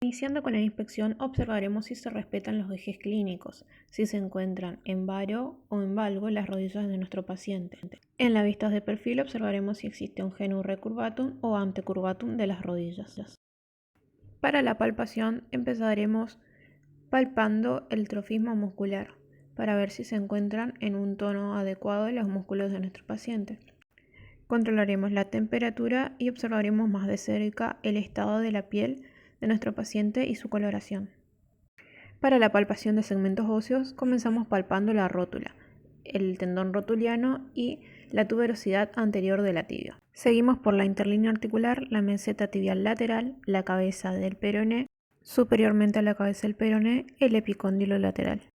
Iniciando con la inspección, observaremos si se respetan los ejes clínicos, si se encuentran en varo o en valgo las rodillas de nuestro paciente. En la vista de perfil observaremos si existe un genu recurvatum o antecurvatum de las rodillas. Para la palpación empezaremos palpando el trofismo muscular para ver si se encuentran en un tono adecuado los músculos de nuestro paciente. Controlaremos la temperatura y observaremos más de cerca el estado de la piel de nuestro paciente y su coloración. Para la palpación de segmentos óseos comenzamos palpando la rótula, el tendón rotuliano y la tuberosidad anterior de la tibia. Seguimos por la interlínea articular, la meseta tibial lateral, la cabeza del peroné, superiormente a la cabeza del peroné, el epicóndilo lateral.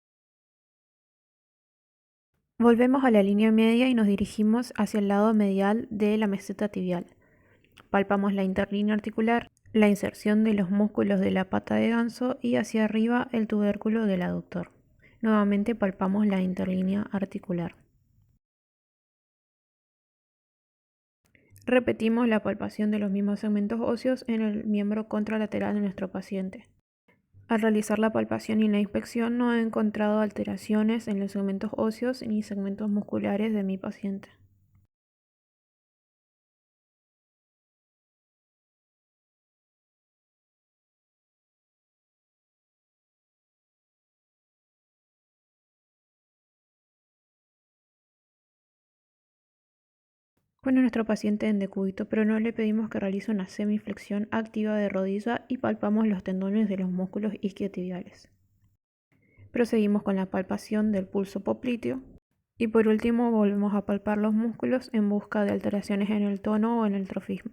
Volvemos a la línea media y nos dirigimos hacia el lado medial de la meseta tibial. Palpamos la interlínea articular, la inserción de los músculos de la pata de ganso y hacia arriba el tubérculo del aductor. Nuevamente palpamos la interlínea articular. Repetimos la palpación de los mismos segmentos óseos en el miembro contralateral de nuestro paciente. Al realizar la palpación y la inspección no he encontrado alteraciones en los segmentos óseos ni segmentos musculares de mi paciente. Con nuestro paciente en decúbito prono le pedimos que realice una semiflexión activa de rodilla y palpamos los tendones de los músculos isquiotibiales. Proseguimos con la palpación del pulso popliteo y por último volvemos a palpar los músculos en busca de alteraciones en el tono o en el trofismo.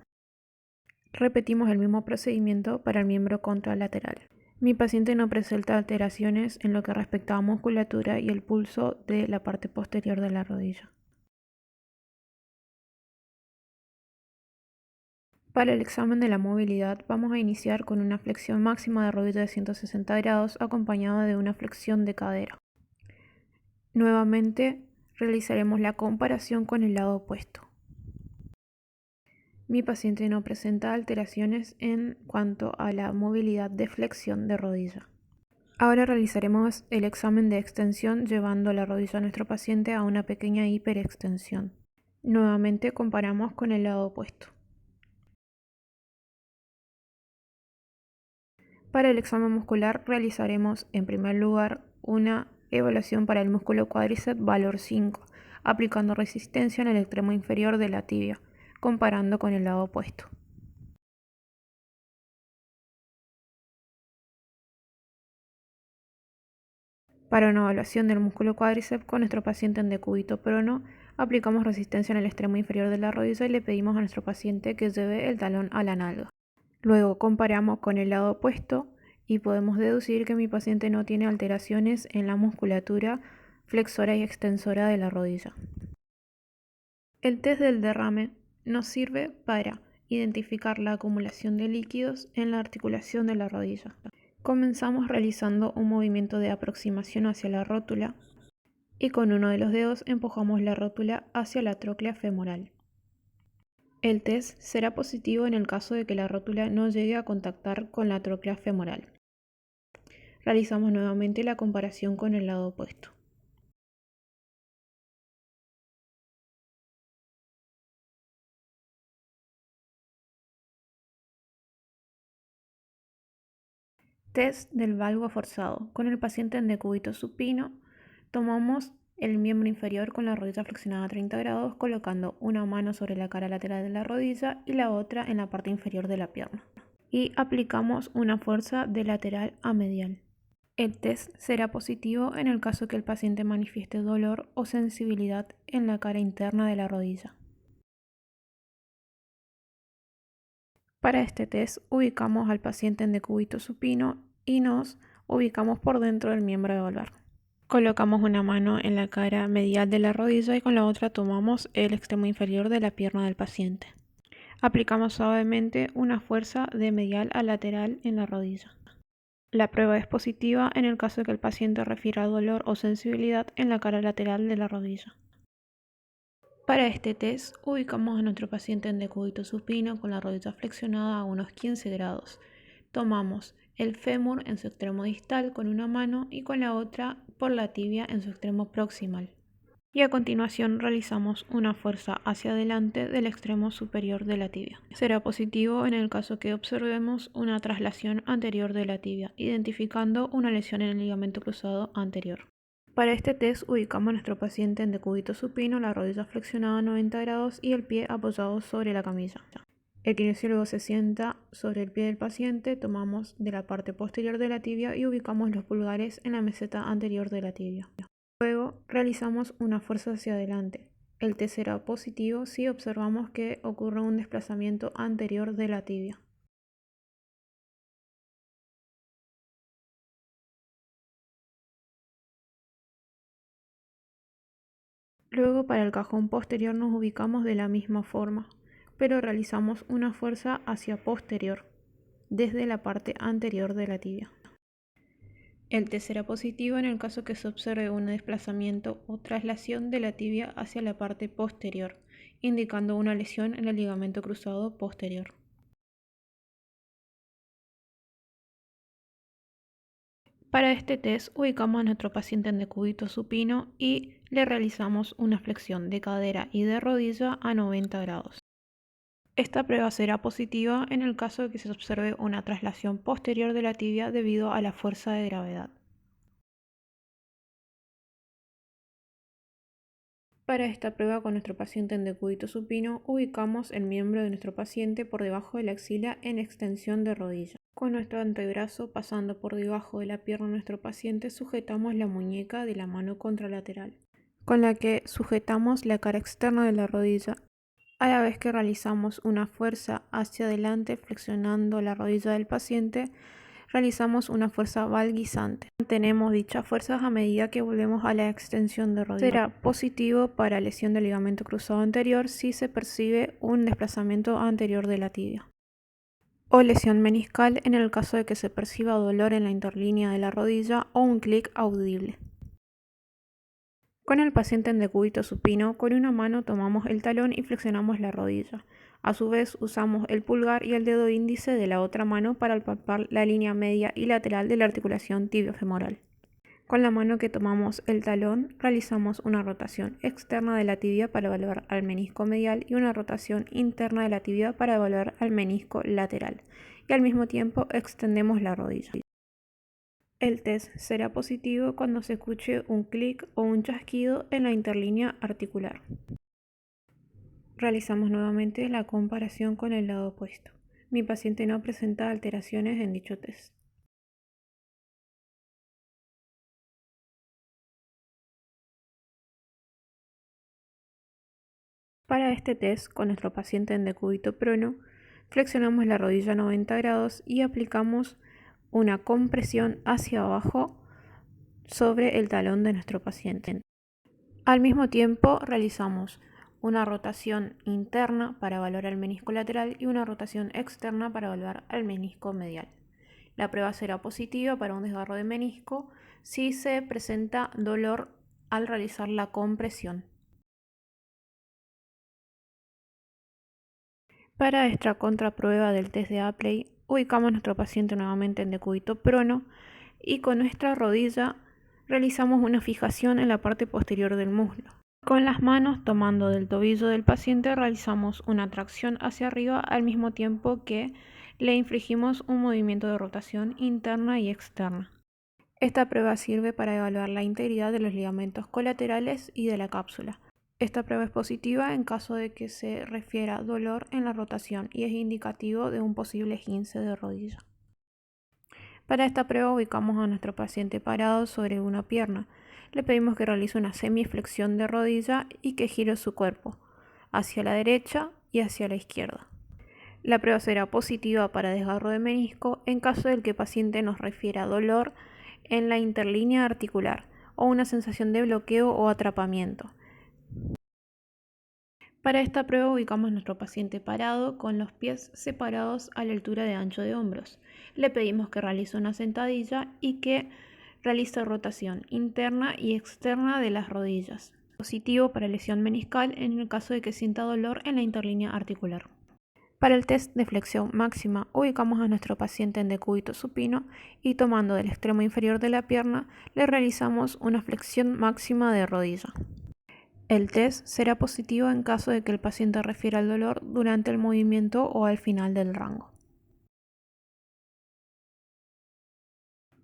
Repetimos el mismo procedimiento para el miembro contralateral. Mi paciente no presenta alteraciones en lo que respecta a musculatura y el pulso de la parte posterior de la rodilla. Para el examen de la movilidad vamos a iniciar con una flexión máxima de rodilla de 160 grados acompañada de una flexión de cadera. Nuevamente realizaremos la comparación con el lado opuesto. Mi paciente no presenta alteraciones en cuanto a la movilidad de flexión de rodilla. Ahora realizaremos el examen de extensión llevando la rodilla de nuestro paciente a una pequeña hiperextensión. Nuevamente comparamos con el lado opuesto. Para el examen muscular realizaremos en primer lugar una evaluación para el músculo cuádriceps valor 5, aplicando resistencia en el extremo inferior de la tibia, comparando con el lado opuesto. Para una evaluación del músculo cuádriceps con nuestro paciente en decúbito prono, aplicamos resistencia en el extremo inferior de la rodilla y le pedimos a nuestro paciente que lleve el talón a la nalga. Luego comparamos con el lado opuesto y podemos deducir que mi paciente no tiene alteraciones en la musculatura flexora y extensora de la rodilla. El test del derrame nos sirve para identificar la acumulación de líquidos en la articulación de la rodilla. Comenzamos realizando un movimiento de aproximación hacia la rótula y con uno de los dedos empujamos la rótula hacia la tróclea femoral. El test será positivo en el caso de que la rótula no llegue a contactar con la tróclea femoral. Realizamos nuevamente la comparación con el lado opuesto. Test del valgo forzado. Con el paciente en decúbito supino, tomamos el miembro inferior con la rodilla flexionada a 30 grados, colocando una mano sobre la cara lateral de la rodilla y la otra en la parte inferior de la pierna. Y aplicamos una fuerza de lateral a medial. El test será positivo en el caso que el paciente manifieste dolor o sensibilidad en la cara interna de la rodilla. Para este test ubicamos al paciente en decúbito supino y nos ubicamos por dentro del miembro de valvar. Colocamos una mano en la cara medial de la rodilla y con la otra tomamos el extremo inferior de la pierna del paciente. Aplicamos suavemente una fuerza de medial a lateral en la rodilla. La prueba es positiva en el caso de que el paciente refiera dolor o sensibilidad en la cara lateral de la rodilla. Para este test ubicamos a nuestro paciente en decúbito supino con la rodilla flexionada a unos 15 grados. Tomamos el fémur en su extremo distal con una mano y con la otra por la tibia en su extremo proximal. Y a continuación realizamos una fuerza hacia adelante del extremo superior de la tibia. Será positivo en el caso que observemos una traslación anterior de la tibia, identificando una lesión en el ligamento cruzado anterior. Para este test ubicamos a nuestro paciente en decúbito supino, la rodilla flexionada a 90 grados y el pie apoyado sobre la camilla. El kinesiólogo se sienta sobre el pie del paciente, tomamos de la parte posterior de la tibia y ubicamos los pulgares en la meseta anterior de la tibia. Luego realizamos una fuerza hacia adelante. El test será positivo si observamos que ocurre un desplazamiento anterior de la tibia. Luego para el cajón posterior nos ubicamos de la misma forma, pero realizamos una fuerza hacia posterior, desde la parte anterior de la tibia. El test será positivo en el caso que se observe un desplazamiento o traslación de la tibia hacia la parte posterior, indicando una lesión en el ligamento cruzado posterior. Para este test ubicamos a nuestro paciente en decúbito supino y le realizamos una flexión de cadera y de rodilla a 90 grados. Esta prueba será positiva en el caso de que se observe una traslación posterior de la tibia debido a la fuerza de gravedad. Para esta prueba con nuestro paciente en decúbito supino, ubicamos el miembro de nuestro paciente por debajo de la axila en extensión de rodilla. Con nuestro antebrazo pasando por debajo de la pierna de nuestro paciente, sujetamos la muñeca de la mano contralateral, con la que sujetamos la cara externa de la rodilla, a la vez que realizamos una fuerza hacia adelante flexionando la rodilla del paciente. Realizamos una fuerza valguizante. Mantenemos dichas fuerzas a medida que volvemos a la extensión de rodilla. Será positivo para lesión del ligamento cruzado anterior si se percibe un desplazamiento anterior de la tibia. O lesión meniscal en el caso de que se perciba dolor en la interlínea de la rodilla o un clic audible. Con el paciente en decúbito supino, con una mano tomamos el talón y flexionamos la rodilla. A su vez, usamos el pulgar y el dedo índice de la otra mano para palpar la línea media y lateral de la articulación tibiofemoral. Con la mano que tomamos el talón, realizamos una rotación externa de la tibia para evaluar al menisco medial y una rotación interna de la tibia para evaluar al menisco lateral. Y al mismo tiempo extendemos la rodilla. El test será positivo cuando se escuche un clic o un chasquido en la interlínea articular. Realizamos nuevamente la comparación con el lado opuesto. Mi paciente no presenta alteraciones en dicho test. Para este test, con nuestro paciente en decúbito prono, flexionamos la rodilla a 90 grados y aplicamos una compresión hacia abajo sobre el talón de nuestro paciente. Al mismo tiempo, realizamos una rotación interna para evaluar el menisco lateral y una rotación externa para evaluar al menisco medial. La prueba será positiva para un desgarro de menisco si se presenta dolor al realizar la compresión. Para esta contraprueba del test de Apley, ubicamos a nuestro paciente nuevamente en decúbito prono y con nuestra rodilla realizamos una fijación en la parte posterior del muslo. Con las manos tomando del tobillo del paciente realizamos una tracción hacia arriba al mismo tiempo que le infligimos un movimiento de rotación interna y externa. Esta prueba sirve para evaluar la integridad de los ligamentos colaterales y de la cápsula. Esta prueba es positiva en caso de que se refiera dolor en la rotación y es indicativo de un posible esguince de rodilla. Para esta prueba ubicamos a nuestro paciente parado sobre una pierna. Le pedimos que realice una semiflexión de rodilla y que gire su cuerpo hacia la derecha y hacia la izquierda. La prueba será positiva para desgarro de menisco en caso del que el paciente nos refiera dolor en la interlínea articular o una sensación de bloqueo o atrapamiento. Para esta prueba ubicamos a nuestro paciente parado con los pies separados a la altura de ancho de hombros. Le pedimos que realice una sentadilla y que realice rotación interna y externa de las rodillas. Positivo para lesión meniscal en el caso de que sienta dolor en la interlínea articular. Para el test de flexión máxima, ubicamos a nuestro paciente en decúbito supino y tomando del extremo inferior de la pierna, le realizamos una flexión máxima de rodilla. El test será positivo en caso de que el paciente refiera el dolor durante el movimiento o al final del rango.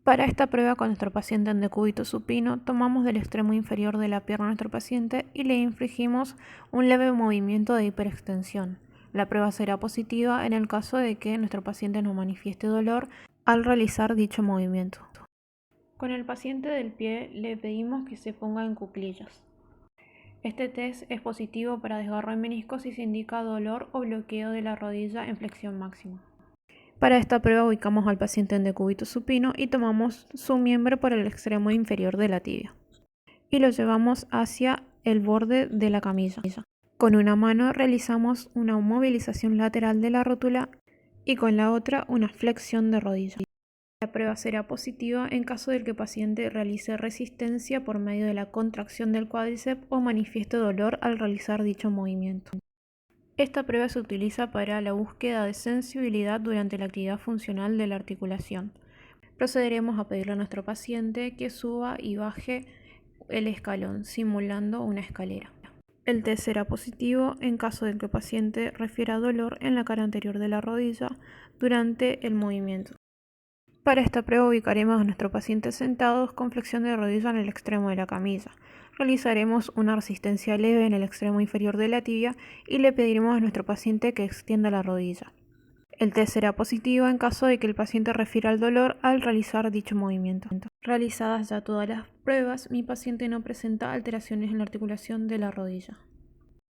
Para esta prueba con nuestro paciente en decúbito supino, tomamos del extremo inferior de la pierna a nuestro paciente y le infligimos un leve movimiento de hiperextensión. La prueba será positiva en el caso de que nuestro paciente no manifieste dolor al realizar dicho movimiento. Con el paciente del pie le pedimos que se ponga en cuclillas. Este test es positivo para desgarro de meniscos si se indica dolor o bloqueo de la rodilla en flexión máxima. Para esta prueba ubicamos al paciente en decúbito supino y tomamos su miembro por el extremo inferior de la tibia y lo llevamos hacia el borde de la camilla. Con una mano realizamos una movilización lateral de la rótula y con la otra una flexión de rodilla. La prueba será positiva en caso de que el paciente realice resistencia por medio de la contracción del cuádriceps o manifieste dolor al realizar dicho movimiento. Esta prueba se utiliza para la búsqueda de sensibilidad durante la actividad funcional de la articulación. Procederemos a pedirle a nuestro paciente que suba y baje el escalón, simulando una escalera. El test será positivo en caso de que el paciente refiera dolor en la cara anterior de la rodilla durante el movimiento. Para esta prueba ubicaremos a nuestro paciente sentados con flexión de rodilla en el extremo de la camilla. Realizaremos una resistencia leve en el extremo inferior de la tibia y le pediremos a nuestro paciente que extienda la rodilla. El test será positivo en caso de que el paciente refiera el dolor al realizar dicho movimiento. Realizadas ya todas las pruebas, mi paciente no presenta alteraciones en la articulación de la rodilla.